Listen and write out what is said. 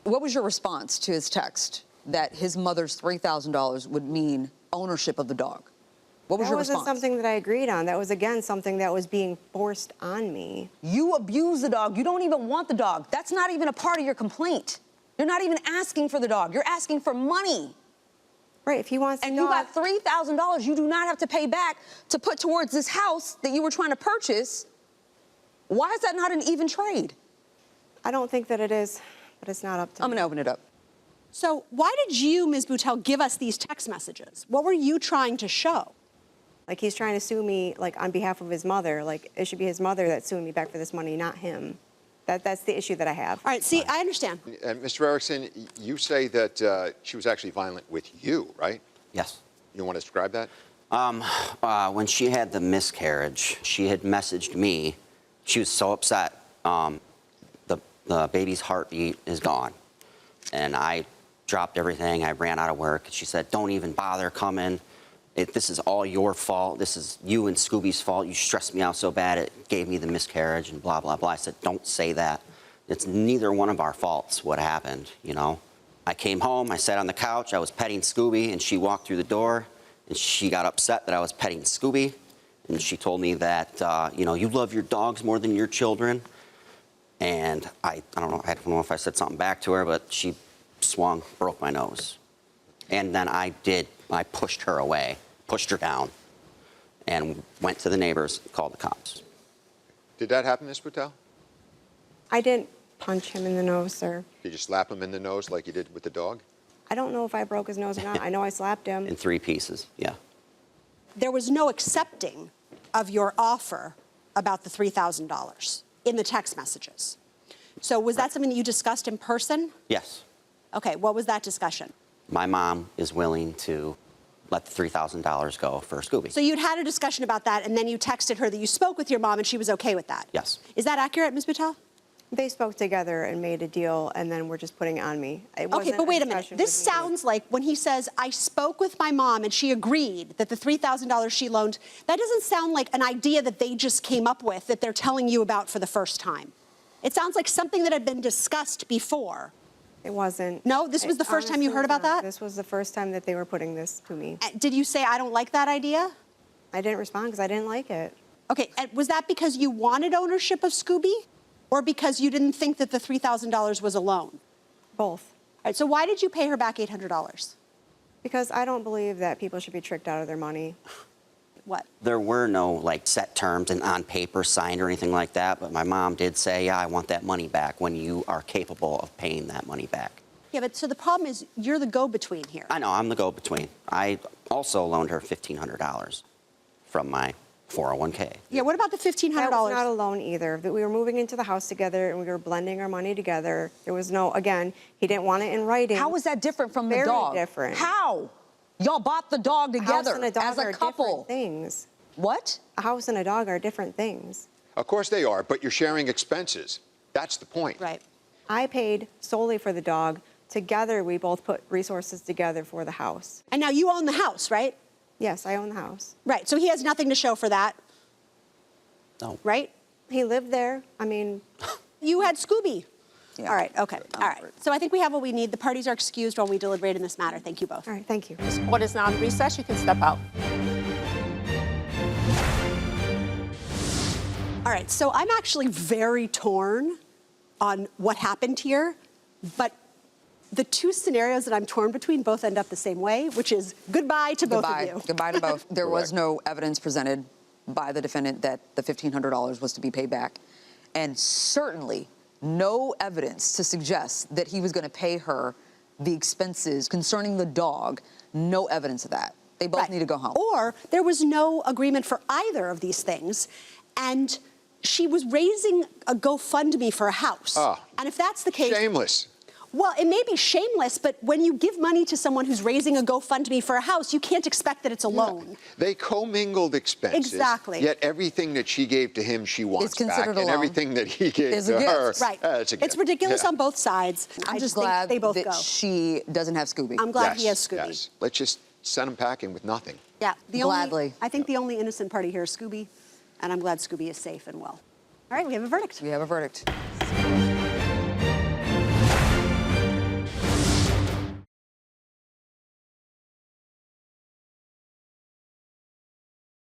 What was your response to his text that his mother's $3,000 would mean ownership of the dog? What was your response? That wasn't something that I agreed on. That was, again, something that was being forced on me. You abuse the dog. You don't even want the dog. That's not even a part of your complaint. You're not even asking for the dog. You're asking for money. Right, if he wants the and dog. you got $3,000 you do not have to pay back to put towards this house that you were trying to purchase. Why is that not an even trade? I don't think that it is, but it's not up to me. I'm gonna open it up. So why did you, Ms. Boutel, give us these text messages? What were you trying to show? Like, he's trying to sue me, like, on behalf of his mother. Like, it should be his mother that's suing me back for this money, not him. That's the issue that I have. All right, see, I understand. And Mr. Erickson, you say that she was actually violent with you, right? Yes. You want to describe that? When she had the miscarriage, she had messaged me. She was so upset. The baby's heartbeat is gone. And I dropped everything. I ran out of work. She said, don't even bother coming. This is all your fault. This is you and Scooby's fault. You stressed me out so bad it gave me the miscarriage and blah, blah, blah. I said, don't say that. It's neither one of our faults what happened, you know. I came home, I sat on the couch, I was petting Scooby, and she walked through the door, and she got upset that I was petting Scooby, and she told me that, you know, you love your dogs more than your children. And I don't know if I said something back to her, but she swung, broke my nose. And then I pushed her away. Pushed her down, and went to the neighbors, called the cops. Did that happen, Ms. Patel? I didn't punch him in the nose, sir. Did you slap him in the nose like you did with the dog? I don't know if I broke his nose or not. I know I slapped him. In 3 pieces, yeah. There was no accepting of your offer about the $3,000 in the text messages. So was that something that you discussed in person? Yes. Okay, what was that discussion? My mom is willing to let the $3,000 go for Scooby. So you'd had a discussion about that, and then you texted her that you spoke with your mom, and she was okay with that? Yes. Is that accurate, Ms. Patel? They spoke together and made a deal, and then we're just putting it on me. Okay, but wait a minute. This sounds like when he says, I spoke with my mom and she agreed that the $3,000 she loaned, that doesn't sound like an idea that they just came up with that they're telling you about for the first time. It sounds like something that had been discussed before. It wasn't. No, this was the first time you heard about that? This was the first time that they were putting this to me. Did you say, I don't like that idea? I didn't respond because I didn't like it. Okay, and was that because you wanted ownership of Scooby? Or because you didn't think that the $3,000 was a loan? Both. All right, so why did you pay her back $800? Because I don't believe that people should be tricked out of their money. What? There were no, like, set terms and on paper signed or anything like that, but my mom did say, yeah, I want that money back when you are capable of paying that money back. Yeah, but so the problem is you're the go-between here. I know, I'm the go-between. I also loaned her $1,500 from my 401k. Yeah, what about the $1,500? That was not a loan either. That we were moving into the house together and we were blending our money together. There was no, again, he didn't want it in writing. How was that different from the dog? Very different. How? Y'all bought the dog together A house and a dog as a are couple. different things. What? A house and a dog are different things. Of course they are, but you're sharing expenses. That's the point. Right. I paid solely for the dog. Together, we both put resources together for the house. And now you own the house, right? Yes, I own the house. Right, so he has nothing to show for that. No. Right? He lived there. I mean... You had Scooby. Yeah. All right, okay, all right. So I think we have what we need. The parties are excused while we deliberate in this matter. Thank you both. All right, thank you. This court is now in recess. You can step out. All right, so I'm actually very torn on what happened here, but the two scenarios that I'm torn between both end up the same way, which is goodbye to both of you. Goodbye to both. There was no evidence presented by the defendant that the $1,500 was to be paid back, and certainly no evidence to suggest that he was going to pay her the expenses concerning the dog. No evidence of that. They both need to go home. Or there was no agreement for either of these things, and she was raising a GoFundMe for a house. And if that's the case... Shameless. Well, it may be shameless, but when you give money to someone who's raising a GoFundMe for a house, you can't expect that it's a loan. They commingled expenses. Exactly. Yet everything that she gave to him, she wants back. A loan. And everything that he gave Is a to gift. her, Right. It's a gift. It's ridiculous on both sides. I'm just think glad they both that go. she doesn't have Scooby. I'm glad he has Scooby. Yes. Let's just send him packing with nothing. Yeah. Gladly. I think the only innocent party here is Scooby, and I'm glad Scooby is safe and well. All right, we have a verdict. We have a verdict.